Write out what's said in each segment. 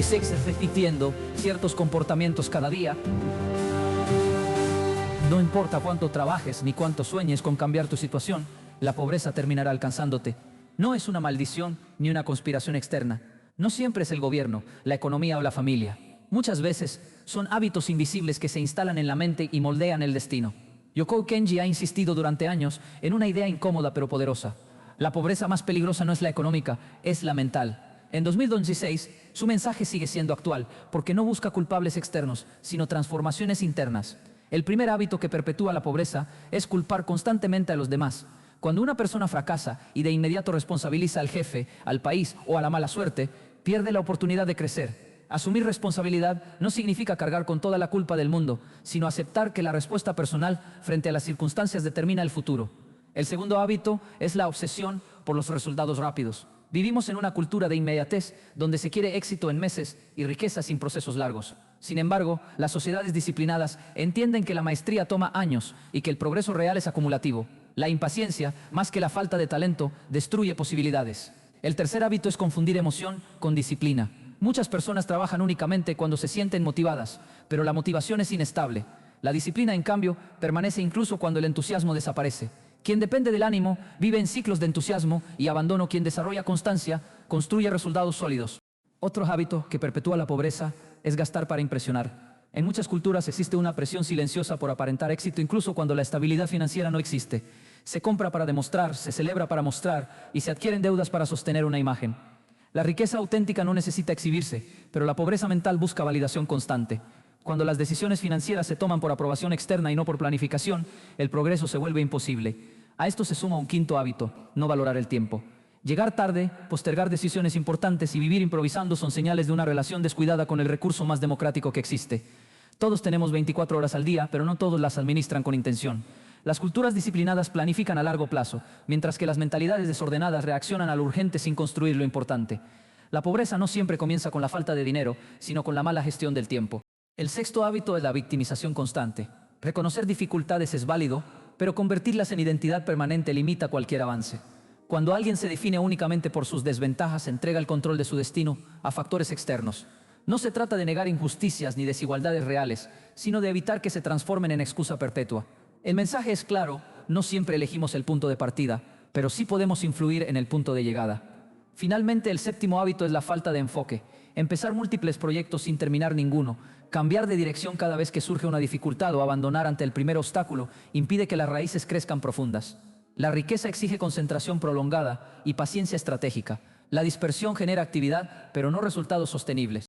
sigues repitiendo ciertos comportamientos cada día, no importa cuánto trabajes ni cuánto sueñes con cambiar tu situación, la pobreza terminará alcanzándote. No es una maldición ni una conspiración externa. No siempre es el gobierno, la economía o la familia. Muchas veces son hábitos invisibles que se instalan en la mente y moldean el destino. Yokoi Kenji ha insistido durante años en una idea incómoda pero poderosa. La pobreza más peligrosa no es la económica, es la mental. En 2016, su mensaje sigue siendo actual porque no busca culpables externos, sino transformaciones internas. El primer hábito que perpetúa la pobreza es culpar constantemente a los demás. Cuando una persona fracasa y de inmediato responsabiliza al jefe, al país o a la mala suerte, pierde la oportunidad de crecer. Asumir responsabilidad no significa cargar con toda la culpa del mundo, sino aceptar que la respuesta personal frente a las circunstancias determina el futuro. El segundo hábito es la obsesión por los resultados rápidos. Vivimos en una cultura de inmediatez donde se quiere éxito en meses y riqueza sin procesos largos. Sin embargo, las sociedades disciplinadas entienden que la maestría toma años y que el progreso real es acumulativo. La impaciencia, más que la falta de talento, destruye posibilidades. El tercer hábito es confundir emoción con disciplina. Muchas personas trabajan únicamente cuando se sienten motivadas, pero la motivación es inestable. La disciplina, en cambio, permanece incluso cuando el entusiasmo desaparece. Quien depende del ánimo vive en ciclos de entusiasmo y abandono. Quien desarrolla constancia construye resultados sólidos. Otro hábito que perpetúa la pobreza es gastar para impresionar. En muchas culturas existe una presión silenciosa por aparentar éxito incluso cuando la estabilidad financiera no existe. Se compra para demostrar, se celebra para mostrar y se adquieren deudas para sostener una imagen. La riqueza auténtica no necesita exhibirse, pero la pobreza mental busca validación constante. Cuando las decisiones financieras se toman por aprobación externa y no por planificación, el progreso se vuelve imposible. A esto se suma un quinto hábito: no valorar el tiempo. Llegar tarde, postergar decisiones importantes y vivir improvisando son señales de una relación descuidada con el recurso más democrático que existe. Todos tenemos 24 horas al día, pero no todos las administran con intención. Las culturas disciplinadas planifican a largo plazo, mientras que las mentalidades desordenadas reaccionan a lo urgente sin construir lo importante. La pobreza no siempre comienza con la falta de dinero, sino con la mala gestión del tiempo. El sexto hábito es la victimización constante. Reconocer dificultades es válido, pero convertirlas en identidad permanente limita cualquier avance. Cuando alguien se define únicamente por sus desventajas, entrega el control de su destino a factores externos. No se trata de negar injusticias ni desigualdades reales, sino de evitar que se transformen en excusa perpetua. El mensaje es claro: no siempre elegimos el punto de partida, pero sí podemos influir en el punto de llegada. Finalmente, el séptimo hábito es la falta de enfoque. Empezar múltiples proyectos sin terminar ninguno, cambiar de dirección cada vez que surge una dificultad o abandonar ante el primer obstáculo impide que las raíces crezcan profundas. La riqueza exige concentración prolongada y paciencia estratégica. La dispersión genera actividad, pero no resultados sostenibles.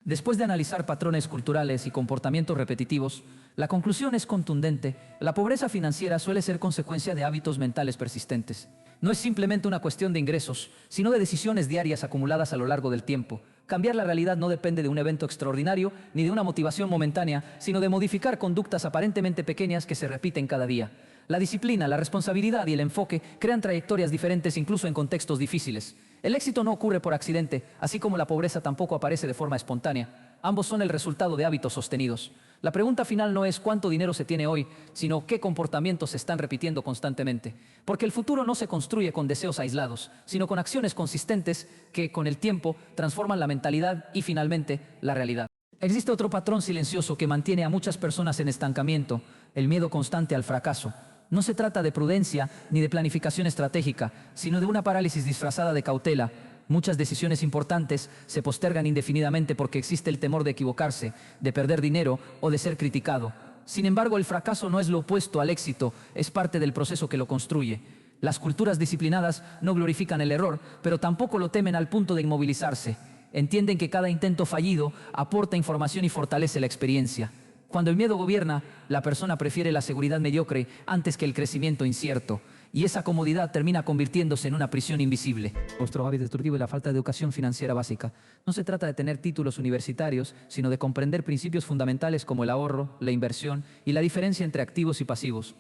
Después de analizar patrones culturales y comportamientos repetitivos, la conclusión es contundente: la pobreza financiera suele ser consecuencia de hábitos mentales persistentes. No es simplemente una cuestión de ingresos, sino de decisiones diarias acumuladas a lo largo del tiempo. Cambiar la realidad no depende de un evento extraordinario ni de una motivación momentánea, sino de modificar conductas aparentemente pequeñas que se repiten cada día. La disciplina, la responsabilidad y el enfoque crean trayectorias diferentes incluso en contextos difíciles. El éxito no ocurre por accidente, así como la pobreza tampoco aparece de forma espontánea. Ambos son el resultado de hábitos sostenidos. La pregunta final no es cuánto dinero se tiene hoy, sino qué comportamientos se están repitiendo constantemente. Porque el futuro no se construye con deseos aislados, sino con acciones consistentes que, con el tiempo, transforman la mentalidad y, finalmente, la realidad. Existe otro patrón silencioso que mantiene a muchas personas en estancamiento: el miedo constante al fracaso. No se trata de prudencia ni de planificación estratégica, sino de una parálisis disfrazada de cautela. Muchas decisiones importantes se postergan indefinidamente porque existe el temor de equivocarse, de perder dinero o de ser criticado. Sin embargo, el fracaso no es lo opuesto al éxito, es parte del proceso que lo construye. Las culturas disciplinadas no glorifican el error, pero tampoco lo temen al punto de inmovilizarse. Entienden que cada intento fallido aporta información y fortalece la experiencia. Cuando el miedo gobierna, la persona prefiere la seguridad mediocre antes que el crecimiento incierto, y esa comodidad termina convirtiéndose en una prisión invisible. Otro hábito destructivo es la falta de educación financiera básica. No se trata de tener títulos universitarios, sino de comprender principios fundamentales como el ahorro, la inversión y la diferencia entre activos y pasivos.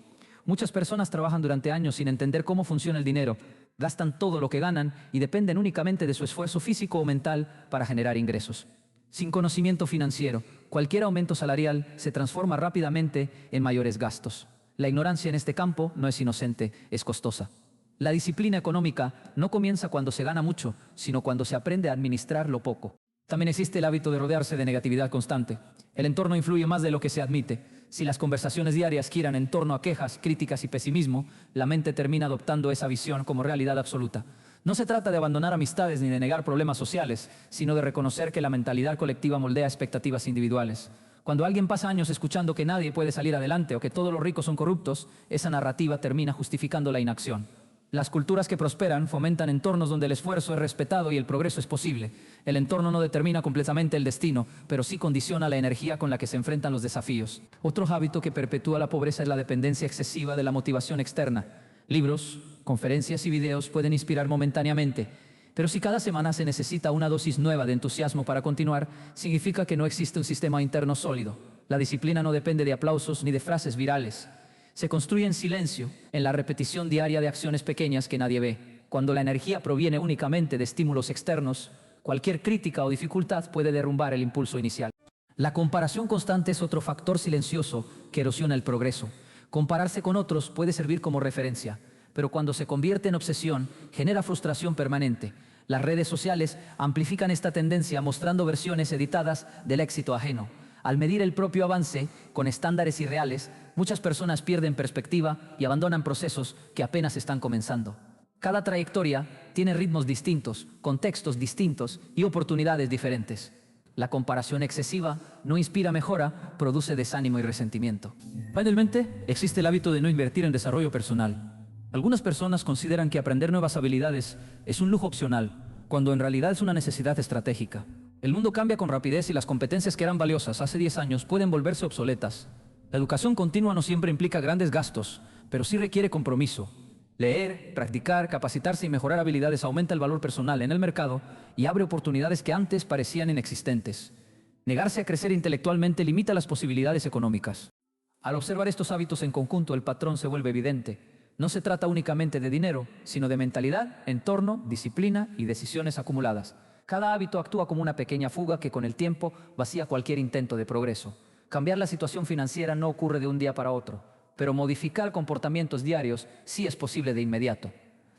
Muchas personas trabajan durante años sin entender cómo funciona el dinero, gastan todo lo que ganan y dependen únicamente de su esfuerzo físico o mental para generar ingresos. Sin conocimiento financiero, cualquier aumento salarial se transforma rápidamente en mayores gastos. La ignorancia en este campo no es inocente, es costosa. La disciplina económica no comienza cuando se gana mucho, sino cuando se aprende a administrar lo poco. También existe el hábito de rodearse de negatividad constante. El entorno influye más de lo que se admite. Si las conversaciones diarias giran en torno a quejas, críticas y pesimismo, la mente termina adoptando esa visión como realidad absoluta. No se trata de abandonar amistades ni de negar problemas sociales, sino de reconocer que la mentalidad colectiva moldea expectativas individuales. Cuando alguien pasa años escuchando que nadie puede salir adelante o que todos los ricos son corruptos, esa narrativa termina justificando la inacción. Las culturas que prosperan fomentan entornos donde el esfuerzo es respetado y el progreso es posible. El entorno no determina completamente el destino, pero sí condiciona la energía con la que se enfrentan los desafíos. Otro hábito que perpetúa la pobreza es la dependencia excesiva de la motivación externa. Libros, conferencias y videos pueden inspirar momentáneamente, pero si cada semana se necesita una dosis nueva de entusiasmo para continuar, significa que no existe un sistema interno sólido. La disciplina no depende de aplausos ni de frases virales. Se construye en silencio, en la repetición diaria de acciones pequeñas que nadie ve. Cuando la energía proviene únicamente de estímulos externos, cualquier crítica o dificultad puede derrumbar el impulso inicial. La comparación constante es otro factor silencioso que erosiona el progreso. Compararse con otros puede servir como referencia, pero cuando se convierte en obsesión, genera frustración permanente. Las redes sociales amplifican esta tendencia mostrando versiones editadas del éxito ajeno. Al medir el propio avance con estándares irreales, muchas personas pierden perspectiva y abandonan procesos que apenas están comenzando. Cada trayectoria tiene ritmos distintos, contextos distintos y oportunidades diferentes. La comparación excesiva no inspira mejora, produce desánimo y resentimiento. Finalmente, existe el hábito de no invertir en desarrollo personal. Algunas personas consideran que aprender nuevas habilidades es un lujo opcional, cuando en realidad es una necesidad estratégica. El mundo cambia con rapidez y las competencias que eran valiosas hace 10 años pueden volverse obsoletas. La educación continua no siempre implica grandes gastos, pero sí requiere compromiso. Leer, practicar, capacitarse y mejorar habilidades aumenta el valor personal en el mercado y abre oportunidades que antes parecían inexistentes. Negarse a crecer intelectualmente limita las posibilidades económicas. Al observar estos hábitos en conjunto, el patrón se vuelve evidente. No se trata únicamente de dinero, sino de mentalidad, entorno, disciplina y decisiones acumuladas. Cada hábito actúa como una pequeña fuga que con el tiempo vacía cualquier intento de progreso. Cambiar la situación financiera no ocurre de un día para otro, pero modificar comportamientos diarios sí es posible de inmediato.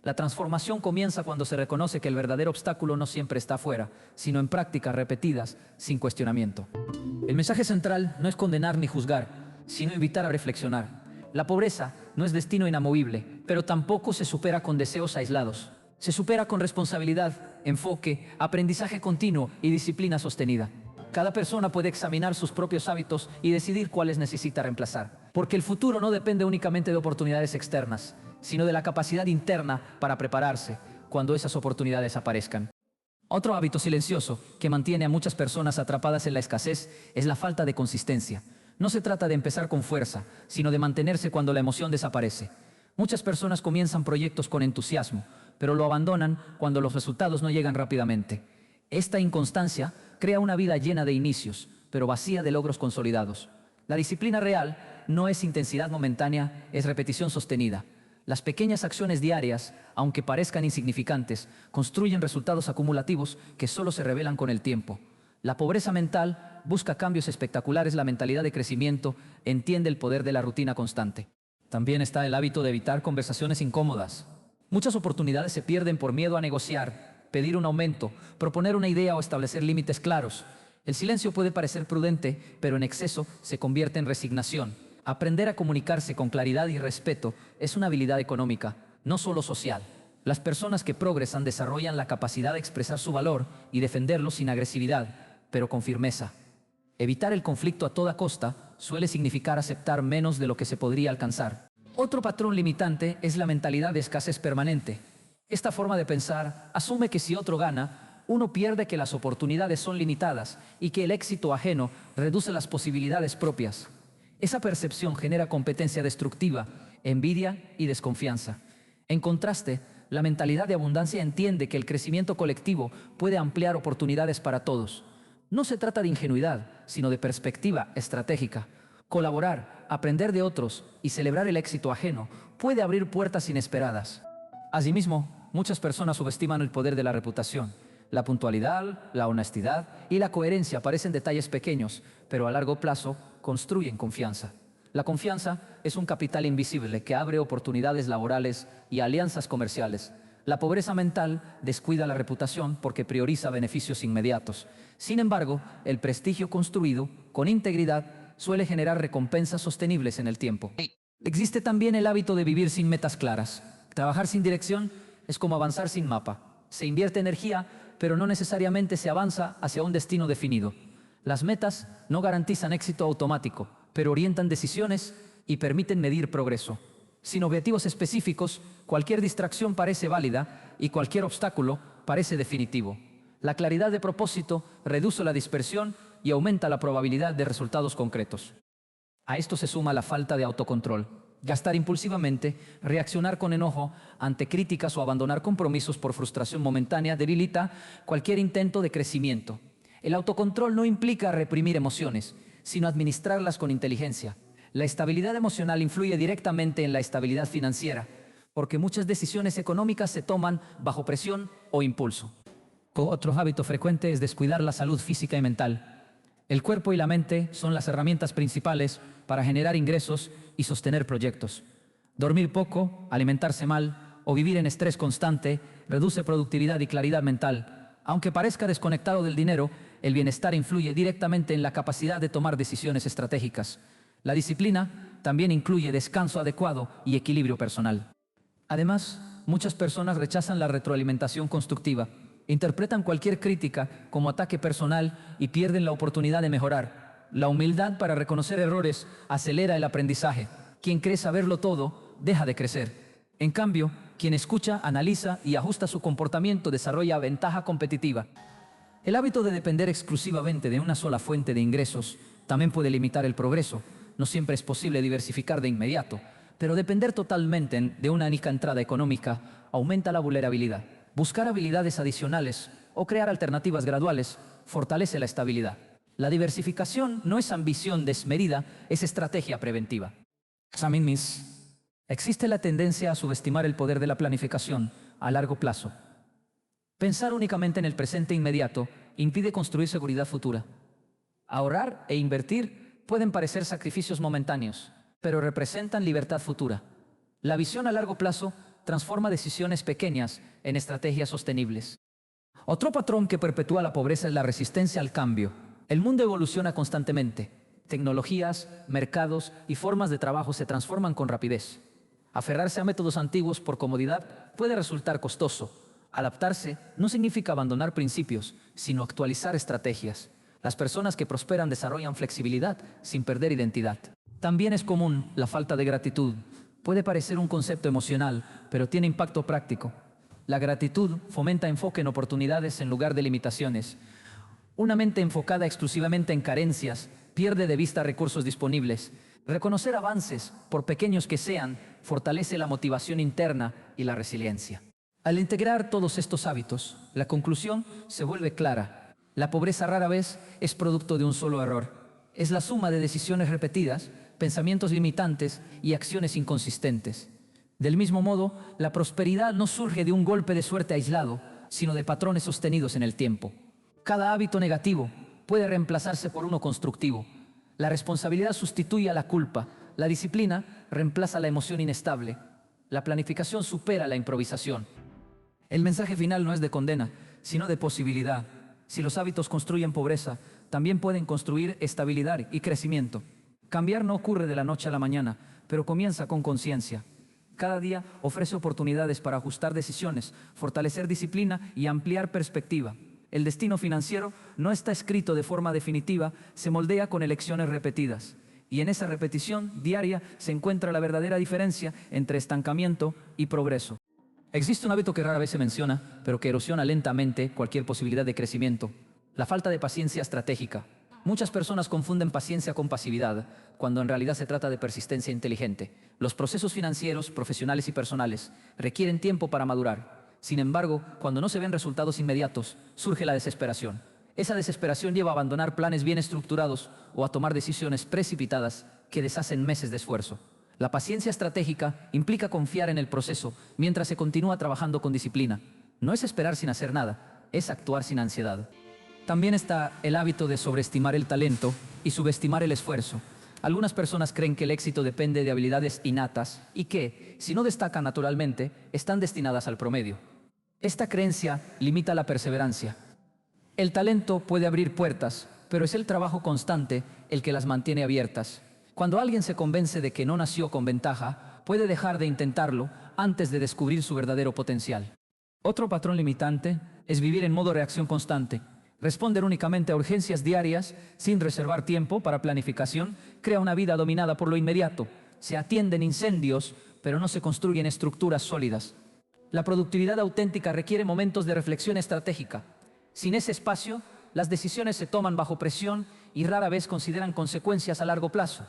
La transformación comienza cuando se reconoce que el verdadero obstáculo no siempre está afuera, sino en prácticas repetidas, sin cuestionamiento. El mensaje central no es condenar ni juzgar, sino invitar a reflexionar. La pobreza no es destino inamovible, pero tampoco se supera con deseos aislados. Se supera con responsabilidad, enfoque, aprendizaje continuo y disciplina sostenida. Cada persona puede examinar sus propios hábitos y decidir cuáles necesita reemplazar. Porque el futuro no depende únicamente de oportunidades externas, sino de la capacidad interna para prepararse cuando esas oportunidades aparezcan. Otro hábito silencioso que mantiene a muchas personas atrapadas en la escasez es la falta de consistencia. No se trata de empezar con fuerza, sino de mantenerse cuando la emoción desaparece. Muchas personas comienzan proyectos con entusiasmo, pero lo abandonan cuando los resultados no llegan rápidamente. Esta inconstancia crea una vida llena de inicios, pero vacía de logros consolidados. La disciplina real no es intensidad momentánea, es repetición sostenida. Las pequeñas acciones diarias, aunque parezcan insignificantes, construyen resultados acumulativos que solo se revelan con el tiempo. La pobreza mental busca cambios espectaculares, la mentalidad de crecimiento entiende el poder de la rutina constante. También está el hábito de evitar conversaciones incómodas. Muchas oportunidades se pierden por miedo a negociar, pedir un aumento, proponer una idea o establecer límites claros. El silencio puede parecer prudente, pero en exceso se convierte en resignación. Aprender a comunicarse con claridad y respeto es una habilidad económica, no solo social. Las personas que progresan desarrollan la capacidad de expresar su valor y defenderlo sin agresividad, pero con firmeza. Evitar el conflicto a toda costa suele significar aceptar menos de lo que se podría alcanzar. Otro patrón limitante es la mentalidad de escasez permanente. Esta forma de pensar asume que si otro gana, uno pierde, que las oportunidades son limitadas y que el éxito ajeno reduce las posibilidades propias. Esa percepción genera competencia destructiva, envidia y desconfianza. En contraste, la mentalidad de abundancia entiende que el crecimiento colectivo puede ampliar oportunidades para todos. No se trata de ingenuidad, sino de perspectiva estratégica. Colaborar, aprender de otros y celebrar el éxito ajeno puede abrir puertas inesperadas. Asimismo, muchas personas subestiman el poder de la reputación. La puntualidad, la honestidad y la coherencia parecen detalles pequeños, pero a largo plazo construyen confianza. La confianza es un capital invisible que abre oportunidades laborales y alianzas comerciales. La pobreza mental descuida la reputación porque prioriza beneficios inmediatos. Sin embargo, el prestigio construido con integridad suele generar recompensas sostenibles en el tiempo. Existe también el hábito de vivir sin metas claras. Trabajar sin dirección es como avanzar sin mapa. Se invierte energía, pero no necesariamente se avanza hacia un destino definido. Las metas no garantizan éxito automático, pero orientan decisiones y permiten medir progreso. Sin objetivos específicos, cualquier distracción parece válida y cualquier obstáculo parece definitivo. La claridad de propósito reduce la dispersión y aumenta la probabilidad de resultados concretos. A esto se suma la falta de autocontrol. Gastar impulsivamente, reaccionar con enojo ante críticas o abandonar compromisos por frustración momentánea debilita cualquier intento de crecimiento. El autocontrol no implica reprimir emociones, sino administrarlas con inteligencia. La estabilidad emocional influye directamente en la estabilidad financiera, porque muchas decisiones económicas se toman bajo presión o impulso. Otro hábito frecuente es descuidar la salud física y mental. El cuerpo y la mente son las herramientas principales para generar ingresos y sostener proyectos. Dormir poco, alimentarse mal o vivir en estrés constante reduce productividad y claridad mental. Aunque parezca desconectado del dinero, el bienestar influye directamente en la capacidad de tomar decisiones estratégicas. La disciplina también incluye descanso adecuado y equilibrio personal. Además, muchas personas rechazan la retroalimentación constructiva, interpretan cualquier crítica como ataque personal y pierden la oportunidad de mejorar. La humildad para reconocer errores acelera el aprendizaje. Quien cree saberlo todo, deja de crecer. En cambio, quien escucha, analiza y ajusta su comportamiento desarrolla ventaja competitiva. El hábito de depender exclusivamente de una sola fuente de ingresos también puede limitar el progreso. No siempre es posible diversificar de inmediato, pero depender totalmente de una única entrada económica aumenta la vulnerabilidad. Buscar habilidades adicionales o crear alternativas graduales fortalece la estabilidad. La diversificación no es ambición desmedida, es estrategia preventiva. Existe la tendencia a subestimar el poder de la planificación a largo plazo. Pensar únicamente en el presente inmediato impide construir seguridad futura. Ahorrar e invertir pueden parecer sacrificios momentáneos, pero representan libertad futura. La visión a largo plazo transforma decisiones pequeñas en estrategias sostenibles. Otro patrón que perpetúa la pobreza es la resistencia al cambio. El mundo evoluciona constantemente. Tecnologías, mercados y formas de trabajo se transforman con rapidez. Aferrarse a métodos antiguos por comodidad puede resultar costoso. Adaptarse no significa abandonar principios, sino actualizar estrategias. Las personas que prosperan desarrollan flexibilidad sin perder identidad. También es común la falta de gratitud. Puede parecer un concepto emocional, pero tiene impacto práctico. La gratitud fomenta enfoque en oportunidades en lugar de limitaciones. Una mente enfocada exclusivamente en carencias pierde de vista recursos disponibles. Reconocer avances, por pequeños que sean, fortalece la motivación interna y la resiliencia. Al integrar todos estos hábitos, la conclusión se vuelve clara. La pobreza rara vez es producto de un solo error. Es la suma de decisiones repetidas, pensamientos limitantes y acciones inconsistentes. Del mismo modo, la prosperidad no surge de un golpe de suerte aislado, sino de patrones sostenidos en el tiempo. Cada hábito negativo puede reemplazarse por uno constructivo. La responsabilidad sustituye a la culpa. La disciplina reemplaza la emoción inestable. La planificación supera la improvisación. El mensaje final no es de condena, sino de posibilidad. Si los hábitos construyen pobreza, también pueden construir estabilidad y crecimiento. Cambiar no ocurre de la noche a la mañana, pero comienza con conciencia. Cada día ofrece oportunidades para ajustar decisiones, fortalecer disciplina y ampliar perspectiva. El destino financiero no está escrito de forma definitiva, se moldea con elecciones repetidas. Y en esa repetición diaria se encuentra la verdadera diferencia entre estancamiento y progreso. Existe un hábito que rara vez se menciona, pero que erosiona lentamente cualquier posibilidad de crecimiento: la falta de paciencia estratégica. Muchas personas confunden paciencia con pasividad, cuando en realidad se trata de persistencia inteligente. Los procesos financieros, profesionales y personales requieren tiempo para madurar. Sin embargo, cuando no se ven resultados inmediatos, surge la desesperación. Esa desesperación lleva a abandonar planes bien estructurados o a tomar decisiones precipitadas que deshacen meses de esfuerzo. La paciencia estratégica implica confiar en el proceso mientras se continúa trabajando con disciplina. No es esperar sin hacer nada, es actuar sin ansiedad. También está el hábito de sobreestimar el talento y subestimar el esfuerzo. Algunas personas creen que el éxito depende de habilidades innatas y que, si no destacan naturalmente, están destinadas al promedio. Esta creencia limita la perseverancia. El talento puede abrir puertas, pero es el trabajo constante el que las mantiene abiertas. Cuando alguien se convence de que no nació con ventaja, puede dejar de intentarlo antes de descubrir su verdadero potencial. Otro patrón limitante es vivir en modo reacción constante. Responder únicamente a urgencias diarias, sin reservar tiempo para planificación, crea una vida dominada por lo inmediato. Se atienden incendios, pero no se construyen estructuras sólidas. La productividad auténtica requiere momentos de reflexión estratégica. Sin ese espacio, las decisiones se toman bajo presión y rara vez consideran consecuencias a largo plazo.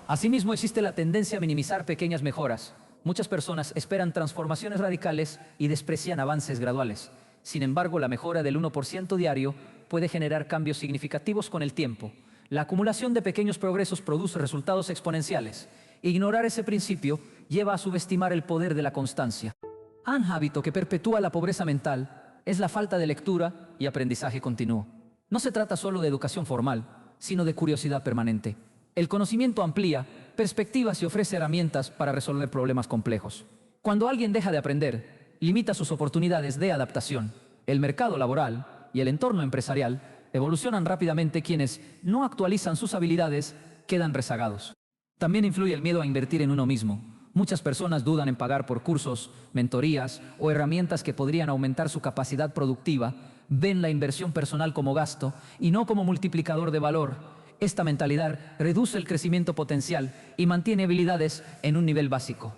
Asimismo, existe la tendencia a minimizar pequeñas mejoras. Muchas personas esperan transformaciones radicales y desprecian avances graduales. Sin embargo, la mejora del 1% diario puede generar cambios significativos con el tiempo. La acumulación de pequeños progresos produce resultados exponenciales. Ignorar ese principio lleva a subestimar el poder de la constancia. Un hábito que perpetúa la pobreza mental es la falta de lectura y aprendizaje continuo. No se trata solo de educación formal, sino de curiosidad permanente. El conocimiento amplía perspectivas y ofrece herramientas para resolver problemas complejos. Cuando alguien deja de aprender, limita sus oportunidades de adaptación. El mercado laboral y el entorno empresarial evolucionan rápidamente. Quienes no actualizan sus habilidades quedan rezagados. También influye el miedo a invertir en uno mismo. Muchas personas dudan en pagar por cursos, mentorías o herramientas que podrían aumentar su capacidad productiva. Ven la inversión personal como gasto y no como multiplicador de valor. Esta mentalidad reduce el crecimiento potencial y mantiene habilidades en un nivel básico.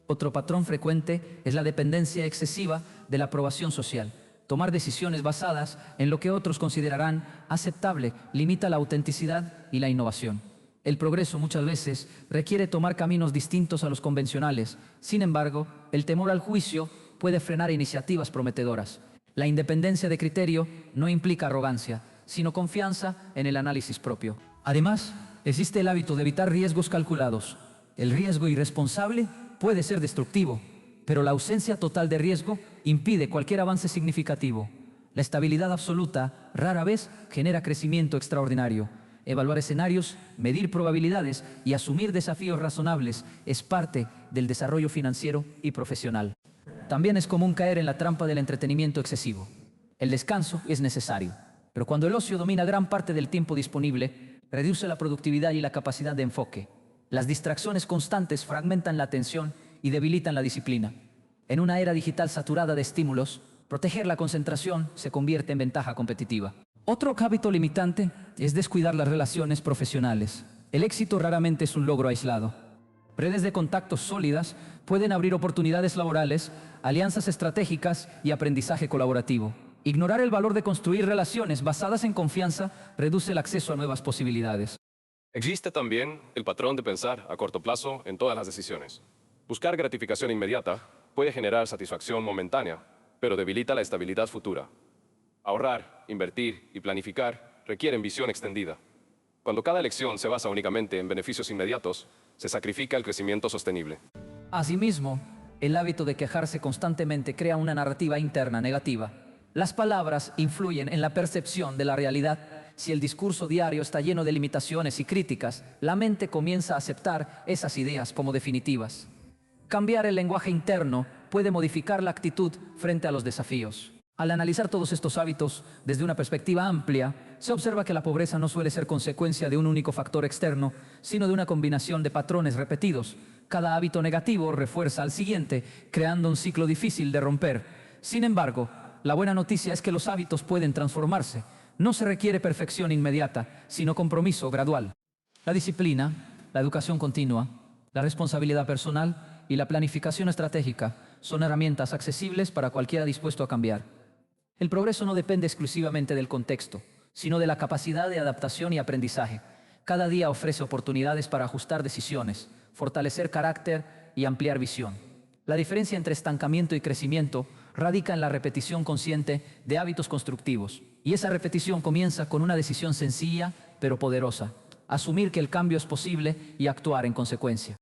Otro patrón frecuente es la dependencia excesiva de la aprobación social. Tomar decisiones basadas en lo que otros considerarán aceptable limita la autenticidad y la innovación. El progreso muchas veces requiere tomar caminos distintos a los convencionales. Sin embargo, el temor al juicio puede frenar iniciativas prometedoras. La independencia de criterio no implica arrogancia, sino confianza en el análisis propio. Además, existe el hábito de evitar riesgos calculados. El riesgo irresponsable puede ser destructivo, pero la ausencia total de riesgo impide cualquier avance significativo. La estabilidad absoluta rara vez genera crecimiento extraordinario. Evaluar escenarios, medir probabilidades y asumir desafíos razonables es parte del desarrollo financiero y profesional. También es común caer en la trampa del entretenimiento excesivo. El descanso es necesario, pero cuando el ocio domina gran parte del tiempo disponible, reduce la productividad y la capacidad de enfoque. Las distracciones constantes fragmentan la atención y debilitan la disciplina. En una era digital saturada de estímulos, proteger la concentración se convierte en ventaja competitiva. Otro hábito limitante es descuidar las relaciones profesionales. El éxito raramente es un logro aislado. Redes de contactos sólidas pueden abrir oportunidades laborales, alianzas estratégicas y aprendizaje colaborativo. Ignorar el valor de construir relaciones basadas en confianza reduce el acceso a nuevas posibilidades. Existe también el patrón de pensar a corto plazo en todas las decisiones. Buscar gratificación inmediata puede generar satisfacción momentánea, pero debilita la estabilidad futura. Ahorrar, invertir y planificar requieren visión extendida. Cuando cada elección se basa únicamente en beneficios inmediatos, se sacrifica el crecimiento sostenible. Asimismo, el hábito de quejarse constantemente crea una narrativa interna negativa. Las palabras influyen en la percepción de la realidad. Si el discurso diario está lleno de limitaciones y críticas, la mente comienza a aceptar esas ideas como definitivas. Cambiar el lenguaje interno puede modificar la actitud frente a los desafíos. Al analizar todos estos hábitos desde una perspectiva amplia, se observa que la pobreza no suele ser consecuencia de un único factor externo, sino de una combinación de patrones repetidos. Cada hábito negativo refuerza al siguiente, creando un ciclo difícil de romper. Sin embargo, la buena noticia es que los hábitos pueden transformarse. No se requiere perfección inmediata, sino compromiso gradual. La disciplina, la educación continua, la responsabilidad personal y la planificación estratégica son herramientas accesibles para cualquiera dispuesto a cambiar. El progreso no depende exclusivamente del contexto, sino de la capacidad de adaptación y aprendizaje. Cada día ofrece oportunidades para ajustar decisiones, fortalecer carácter y ampliar visión. La diferencia entre estancamiento y crecimiento radica en la repetición consciente de hábitos constructivos. Y esa repetición comienza con una decisión sencilla, pero poderosa: asumir que el cambio es posible y actuar en consecuencia.